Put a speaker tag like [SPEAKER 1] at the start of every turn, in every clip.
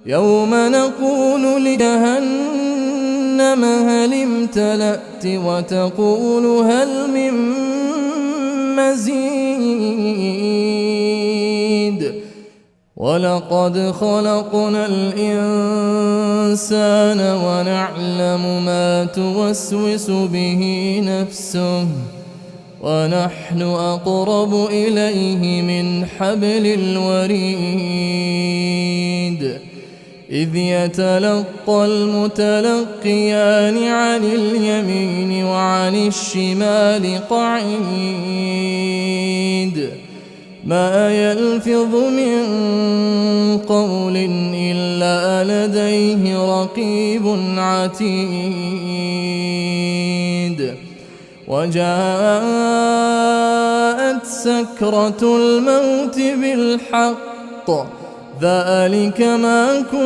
[SPEAKER 1] يوم نقول لجهنم هل امتلأت وتقول هل من مزيد ولقد خلقنا الإنسان ونعلم ما توسوس به نفسه ونحن أقرب إليه من حبل الوريد إذ يتلقى المتلقيان عن اليمين وعن الشمال قعيد ما يلفظ من قول إلا لديه رقيب عتيد وجاءت سكرة الموت بالحق ذلك ما كنت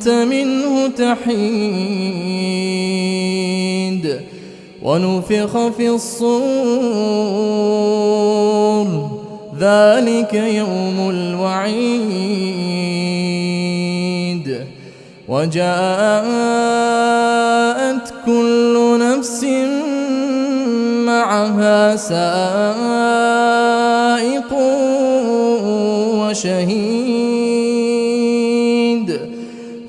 [SPEAKER 1] منه تحيد ونفخ في الصور ذلك يوم الوعيد وجاءت كل نفس معها سائق وشهيد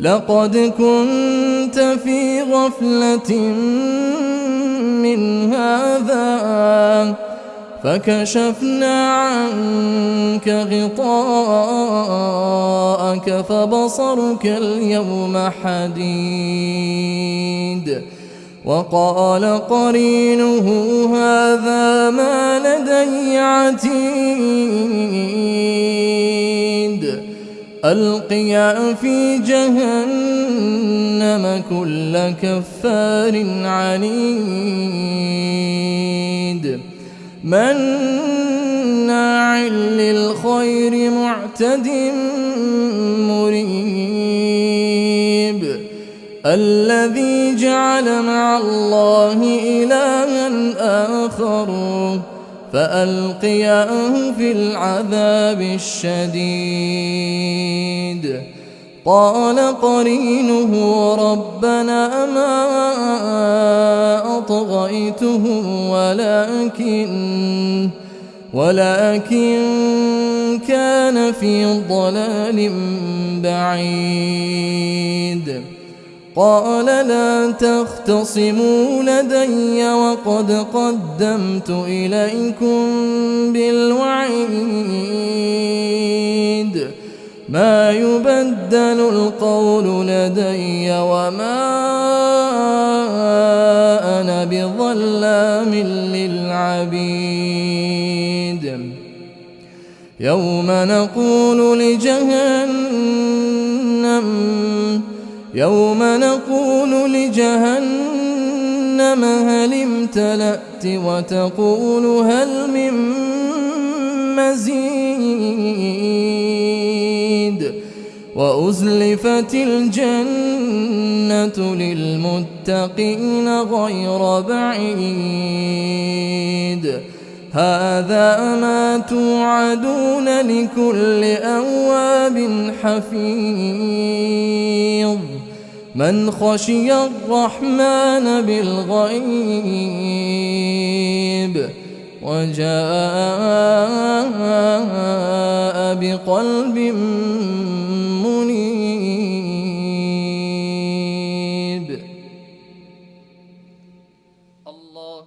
[SPEAKER 1] لقد كنت في غفلة من هذا فكشفنا عنك غطاءك فبصرك اليوم حديد وقال قرينه هذا ما لدي عتيد ألقيا في جهنم كل كفار عنيد مناع للخير معتد مريب الذي جعل مع الله إلها آخر فألقياه في العذاب الشديد قال قرينه ربنا ما أطغيته ولكن كان في ضلال بعيد قال لا تختصموا لدي وقد قدمت إليكم بالوعيد ما يبدل القول لدي وما أنا بظلام للعبيد يوم نقول لجهنم هل امتلأت وتقول هل من مزيد وأزلفت الجنة للمتقين غير بعيد هذا ما توعدون لكل أواب حفيظ من خشي الرحمن بالغيب وجاء بقلب منيب الله